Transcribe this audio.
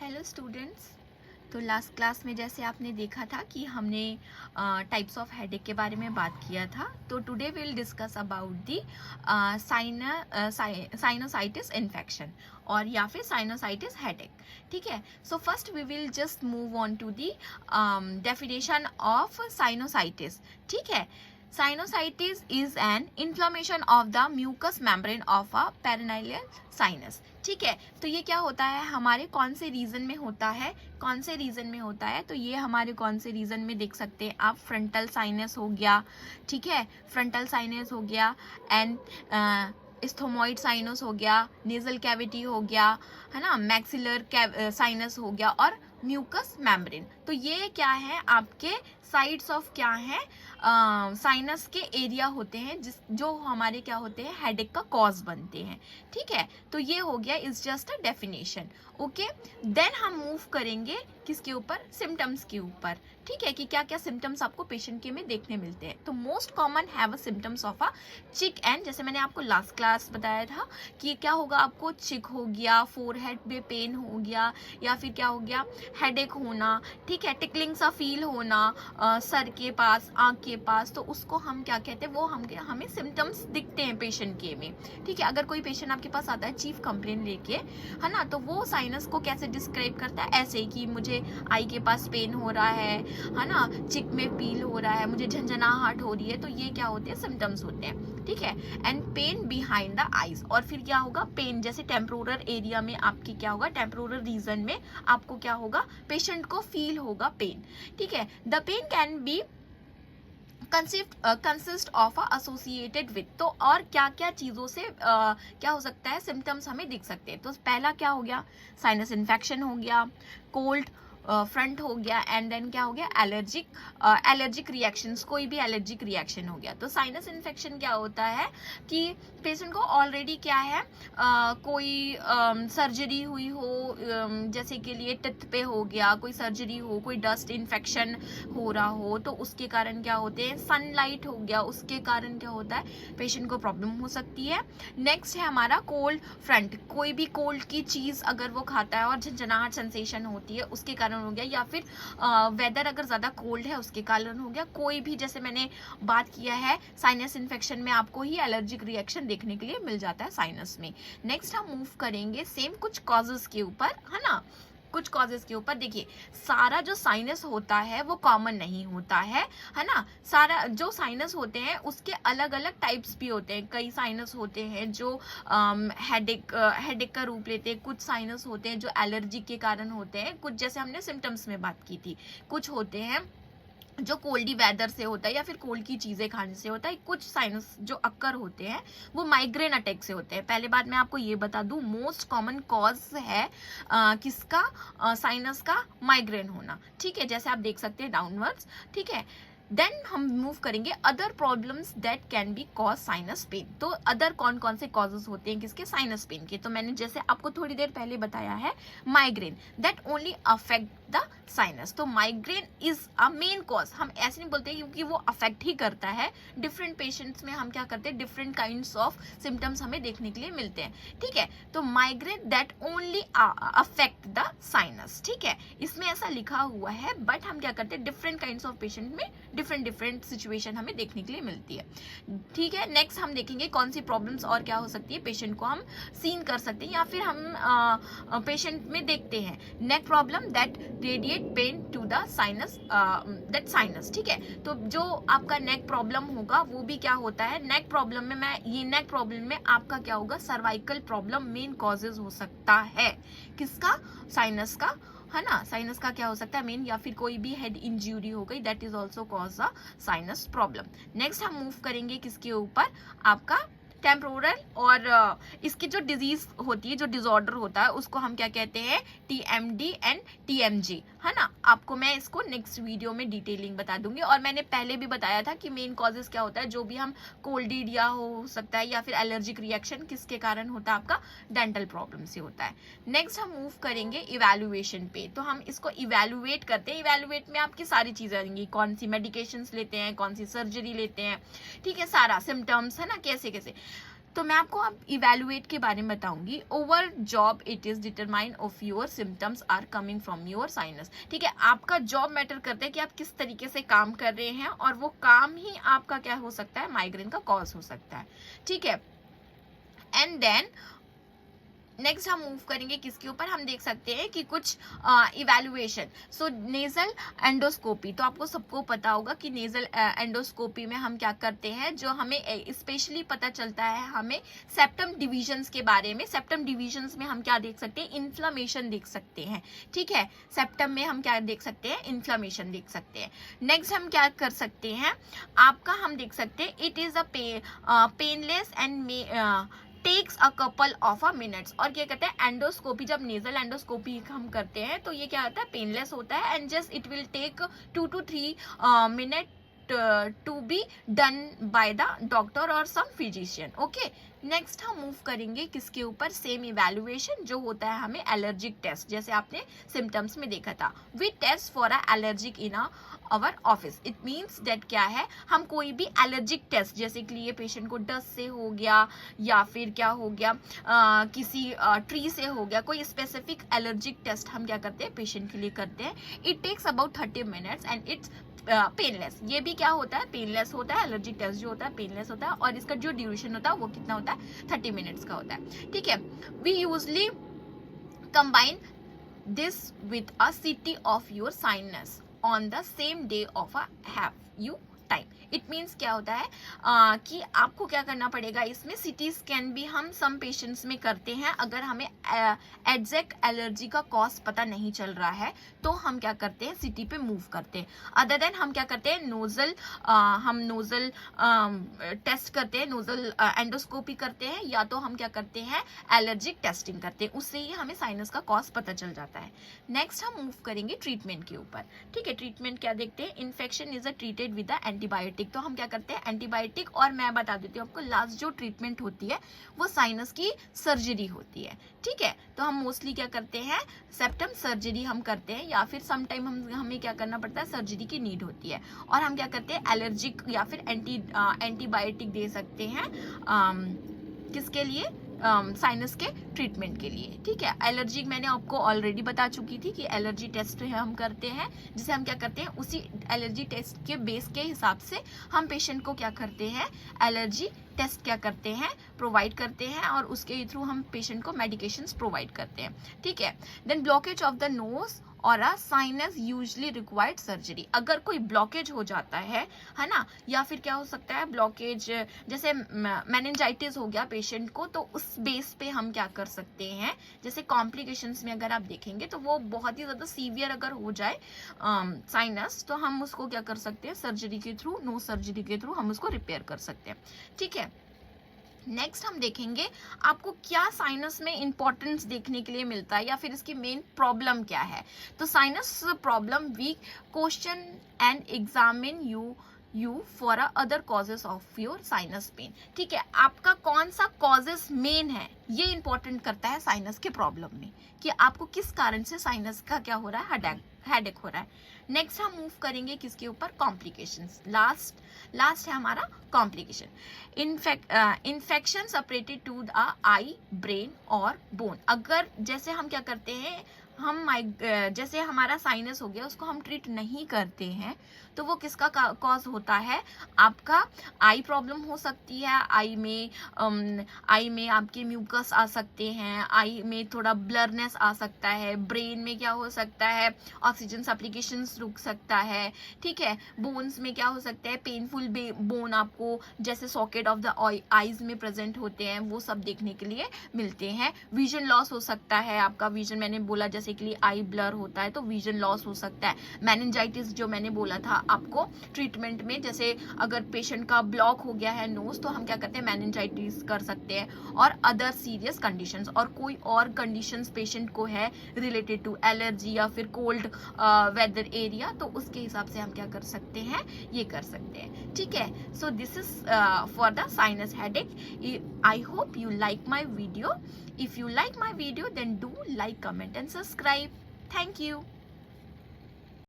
Hello students. तो last class में जैसे आपने देखा था कि हमने टाइप्स ऑफ हेडेक के बारे में बात किया था। तो today will discuss about the sinusitis infection और या फिर साइनोसाइटिस हेडेक। ठीक है, so first we will just move on to the definition of sinusitis. ठीक है, sinusitis is an inflammation of the mucous membrane of a paranasal sinus. ठीक है, तो ये क्या होता है, हमारे कौन से रीजन में होता है, कौन से रीजन में होता है, तो ये हमारे कौन से रीजन में देख सकते हैं आप, फ्रंटल साइनस हो गया। ठीक है, फ्रंटल साइनस हो गया एंड स्थोमॉइड साइनस हो गया, नेजल कैविटी हो गया, है ना, मैक्सिलर साइनस हो गया और म्यूकस मेम्ब्रेन। तो ये क्या है, आपके साइड्स ऑफ क्या है, साइनस के एरिया होते हैं जो हमारे क्या होते हैं, हेडेक का कॉज बनते हैं। ठीक है, तो ये हो गया, is just a definition. Okay, then हम मूव करेंगे किसके ऊपर, सिम्टम्स के ऊपर। ठीक है, कि क्या क्या सिम्टम्स आपको पेशेंट के में देखने मिलते हैं। तो most common have a symptoms of a चिक एंड, जैसे मैंने आपको लास्ट क्लास बताया था कि क्या होगा, आपको चिक हो गया, फोरहेड में पेन हो गया, या फिर क्या हो गया, हेडेक होना। ठीक है, टिकलिंग सा फील होना सर के पास, आंख के पास, तो उसको हम क्या कहते हैं, वो हमें सिम्टम्स दिखते हैं पेशेंट के में। ठीक है, अगर कोई पेशेंट आपके पास आता है चीफ कंप्लेन लेके, है ना, तो वो साइनस को कैसे डिस्क्राइब करता है, ऐसे कि मुझे आई के पास पेन हो रहा है ना, चिक में फील हो रहा है, मुझे झंझनाहट हो रही है। तो ये क्या होते हैं, सिम्टम्स होते हैं। ठीक है, and pain behind the eyes, और फिर क्या होगा, पेन जैसे टेम्पोरल एरिया में आपकी क्या होगा, टेम्पोरल रीजन में आपको क्या होगा, पेशेंट को फील होगा पेन। ठीक है, the pain can be consist of associated with, तो और क्या क्या चीजों से क्या हो सकता है, सिम्टम्स हमें दिख सकते हैं। तो पहला क्या हो गया, साइनस इन्फेक्शन हो गया, कोल्ड फ्रंट हो गया, एंड देन क्या हो गया, एलर्जिक रिएक्शंस, कोई भी एलर्जिक रिएक्शन हो गया। तो साइनस इन्फेक्शन क्या होता है कि पेशेंट को ऑलरेडी क्या है, कोई सर्जरी हुई हो, जैसे के लिए टिथ पे हो गया, कोई सर्जरी हो, कोई डस्ट इन्फेक्शन हो रहा हो, तो उसके कारण क्या होते हैं, सनलाइट हो गया, उसके कारण क्या होता है, पेशेंट को प्रॉब्लम हो सकती है। नेक्स्ट है हमारा कोल्ड फ्रंट, कोई भी कोल्ड की चीज अगर वो खाता है और झंझनाहट सेंसेशन होती है, उसके कारण हो गया, या फिर वेदर अगर ज्यादा कोल्ड है उसके कारण हो गया। कोई भी, जैसे मैंने बात किया है, साइनस इन्फेक्शन में आपको ही एलर्जिक रिएक्शन देखने के लिए मिल जाता है साइनस में। नेक्स्ट हम मूव करेंगे सेम कुछ कॉजेस के ऊपर, है ना, कुछ कॉजेस के ऊपर। देखिए, सारा जो साइनस होता है वो कॉमन नहीं होता है ना, सारा जो साइनस होते हैं उसके अलग अलग टाइप्स भी होते हैं। कई साइनस होते हैं जो हेडेक का रूप लेते हैं, कुछ साइनस होते हैं जो एलर्जी के कारण होते हैं, कुछ जैसे हमने सिम्टम्स में बात की थी, कुछ होते हैं जो कोल्डी वेदर से होता है या फिर कोल्ड की चीजें खाने से होता है, कुछ साइनस जो अक्कर होते हैं वो माइग्रेन अटैक से होते हैं। पहले बात मैं आपको ये बता दूं, मोस्ट कॉमन कॉज है किसका, साइनस का, माइग्रेन होना। ठीक है, जैसे आप देख सकते हैं डाउनवर्ड्स। ठीक है, देन हम मूव करेंगे other problems that can be cause sinus pain. तो अदर कौन कौन से कॉजेस होते हैं किसके, साइनस पेन के, तो मैंने जैसे आपको थोड़ी देर पहले बताया है, migraine that only affect the sinus. तो migraine is a main cause, हम ऐसे नहीं बोलते क्योंकि वो अफेक्ट ही करता है। डिफरेंट पेशेंट्स में हम क्या करते हैं, डिफरेंट काइंड्स ऑफ सिम्टम्स हमें देखने के लिए मिलते हैं। ठीक है, तो migraine that only affect the sinus. ठीक है, इसमें ऐसा लिखा हुआ है, बट हम क्या करते हैं, डिफरेंट काइंड्स ऑफ पेशेंट में डिफरेंट सिचुएशन हमें देखने के लिए मिलती है। ठीक है, नेक्स्ट हम देखेंगे कौन सी प्रॉब्लम्स और क्या हो सकती है, पेशेंट को हम सीन कर सकते हैं या फिर हम पेशेंट में देखते हैं। Neck problem that radiate pain to the sinus, that sinus. ठीक है, तो जो आपका नेक प्रॉब्लम होगा वो भी क्या होता है, नेक प्रॉब्लम में नेक प्रॉब्लम में आपका क्या होगा, सर्वाइकल प्रॉब्लम मेन कॉजेज हो सकता है, किसका, साइनस का, है ना, साइनस का क्या हो सकता है मेन, या फिर कोई भी हेड इंजरी हो गई, that is also cause a sinus problem. Next हम मूव करेंगे किसके ऊपर, आपका टेम्पोरल, और इसकी जो डिजीज होती है, जो डिसऑर्डर होता है, उसको हम क्या कहते हैं, TMD एंड TMG, है ना। आपको मैं इसको नेक्स्ट वीडियो में डिटेलिंग बता दूंगी। और मैंने पहले भी बताया था कि मेन कॉजेस क्या होता है, जो भी हम कोल्डिडिया हो सकता है या फिर एलर्जिक रिएक्शन किसके कारण होता है, आपका डेंटल प्रॉब्लम से होता है। नेक्स्ट हम मूव करेंगे इवेल्युएशन पे, तो हम इसको इवेल्युएट करते हैं। इवेल्युएट में आपकी सारी चीजें आएंगी, कौन सी मेडिकेशंस लेते हैं, कौन सी सर्जरी लेते हैं, ठीक है, सारा सिम्टम्स, है ना, कैसे कैसे। तो मैं आपको अब इवेलुएट के बारे में बताऊंगी. Our job it is determine of your symptoms are coming from your sinus. ठीक है, आपका जॉब मैटर करता है कि आप किस तरीके से काम कर रहे हैं, और वो काम ही आपका क्या हो सकता है, माइग्रेन का कॉज हो सकता है. ठीक है, एंड देन नेक्स्ट हम मूव करेंगे किसके ऊपर, हम देख सकते हैं कि कुछ इवैल्यूएशन. सो नेजल एंडोस्कोपी, तो आपको सबको पता होगा कि नेजल एंडोस्कोपी में हम क्या करते हैं, जो हमें स्पेशली पता चलता है हमें सेप्टम डिविजन्स के बारे में. सेप्टम डिविजन्स में हम क्या देख सकते हैं, इन्फ्लामेशन देख सकते हैं. ठीक है, सेप्टम में हम क्या देख सकते हैं, इन्फ्लामेशन देख सकते हैं. नेक्स्ट हम क्या कर सकते हैं, आपका हम देख सकते हैं it is a painless and takes a couple of a minutes. और क्या कहते हैं, एंडोस्कोपी, जब नेजल एंडोस्कोपी हम करते हैं तो ये क्या होता है, पेनलेस होता है, and just it will take 2 to 3 minute to be done by the doctor और सम फिजिशियन. ओके, नेक्स्ट हम मूव करेंगे किसके ऊपर, सेम इवैल्यूएशन जो होता है हमें एलर्जिक टेस्ट, जैसे आपने सिम्टम्स में देखा था. We test for a allergic in our office. It means that क्या है, हम कोई भी एलर्जिक टेस्ट, जैसे कि ये पेशेंट को डस्ट से हो गया, या फिर क्या हो गया, किसी ट्री से हो गया, कोई स्पेसिफिक एलर्जिक टेस्ट हम क्या करते हैं, पेशेंट के लिए करते हैं. It takes about 30 minutes and it's painless. ये भी क्या होता है, पेनलेस होता है. एलर्जिक टेस्ट जो होता है पेनलेस होता है, और इसका जो ड्यूरेशन होता है वो कितना होता है, 30 मिनट्स का होता है. ठीक है, we usually combine this with a city of your sinus on the same day of a have you time. It means क्या होता है कि आपको क्या करना पड़ेगा, इसमें सिटी स्कैन भी हम सम पेशेंट्स में करते हैं. अगर हमें एग्जैक्ट एलर्जी का कॉज पता नहीं चल रहा है तो हम क्या करते हैं, सिटी पे मूव करते हैं. अदर देन हम क्या करते हैं, हम नोजल टेस्ट करते हैं, नोजल एंडोस्कोपी करते हैं, या तो हम क्या करते हैं, एलर्जिक टेस्टिंग करते हैं. उससे ही हमें साइनस का कॉज पता चल जाता है. नेक्स्ट हम मूव करेंगे ट्रीटमेंट के ऊपर. ठीक है, ट्रीटमेंट क्या देखते हैं, infection is a treated with the antibiotic. तो हम क्या करते हैं, एंटीबायोटिक. और मैं बता देती हूँ आपको, लास्ट जो ट्रीटमेंट होती है वो साइनस की सर्जरी होती है. ठीक है, तो हम मोस्टली क्या करते हैं, सेप्टम सर्जरी हम करते हैं, या फिर सम टाइम हमें क्या करना पड़ता है, सर्जरी की नीड होती है. और हम क्या करते हैं, एलर्जिक या फिर एंटीबायोटिक दे सकते हैं. किसके लिए, साइनस के ट्रीटमेंट के लिए. ठीक है, एलर्जी मैंने आपको ऑलरेडी बता चुकी थी कि एलर्जी टेस्ट हम करते हैं, जिसे हम क्या करते हैं, उसी एलर्जी टेस्ट के बेस के हिसाब से हम पेशेंट को क्या करते हैं, एलर्जी टेस्ट क्या करते हैं, प्रोवाइड करते हैं, और उसके थ्रू हम पेशेंट को मेडिकेशंस प्रोवाइड करते हैं. ठीक है, then blockage of the nose और a sinus usually required surgery. अगर कोई ब्लॉकेज हो जाता है ना, या फिर क्या हो सकता है, ब्लॉकेज जैसे मेनिंजाइटिस हो गया पेशेंट को, तो उस बेस पे हम क्या कर सकते हैं, जैसे कॉम्प्लिकेशंस में अगर आप देखेंगे तो वो बहुत ही ज़्यादा सीवियर अगर हो जाए साइनस, तो हम उसको क्या कर सकते हैं, सर्जरी के थ्रू, नो सर्जरी के थ्रू हम उसको रिपेयर कर सकते हैं. ठीक है, नेक्स्ट हम देखेंगे आपको क्या साइनस में इंपॉर्टेंस देखने के लिए मिलता है, या फिर इसकी मेन प्रॉब्लम क्या है. तो sinus problem we'll question and examine you for other causes of your sinus pain. ठीक है, आपका कौन सा कॉजेस मेन है, ये इंपॉर्टेंट करता है साइनस के प्रॉब्लम में, कि आपको किस कारण से साइनस का क्या हो रहा है, हेडेक हो रहा है. नेक्स्ट हम मूव करेंगे किसके ऊपर, कॉम्प्लिकेशंस. लास्ट है हमारा complication. Infection separated to the eye, brain और बोन. अगर जैसे हम क्या करते हैं, जैसे हमारा साइनस हो गया, उसको हम ट्रीट नहीं करते हैं, तो वो किसका कॉज होता है, आपका आई प्रॉब्लम हो सकती है. आई में आपके म्यूकस आ सकते हैं, आई में थोड़ा ब्लरनेस आ सकता है, ब्रेन में क्या हो सकता है, ऑक्सीजन सप्लिकेशंस रुक सकता है. ठीक है, बोन्स में क्या हो सकता है, पेनफुल बोन आपको जैसे सॉकेट ऑफ द आईज में प्रेजेंट होते हैं, वो सब देखने के लिए मिलते हैं. विजन लॉस हो सकता है, आपका विजन, मैंने बोला जैसे के लिए आई ब्लर होता है तो विजन लॉस हो सकता है. मेनिंजाइटिस जो मैंने बोला था आपको ट्रीटमेंट में, जैसे अगर पेशेंट का ब्लॉक हो गया है नोज, तो हम क्या करते हैं, मेनिंजाइटिस कर सकते हैं. और अदर सीरियस कंडीशंस, और कोई और कंडीशंस पेशेंट को है रिलेटेड टू एलर्जी या फिर कोल्ड वेदर एरिया, तो उसके हिसाब से हम क्या कर सकते हैं, ये कर सकते हैं. ठीक है, so this is for the sinus headache. I hope you like my video. If you like my video, then do like, comment and subscribe. Thank you.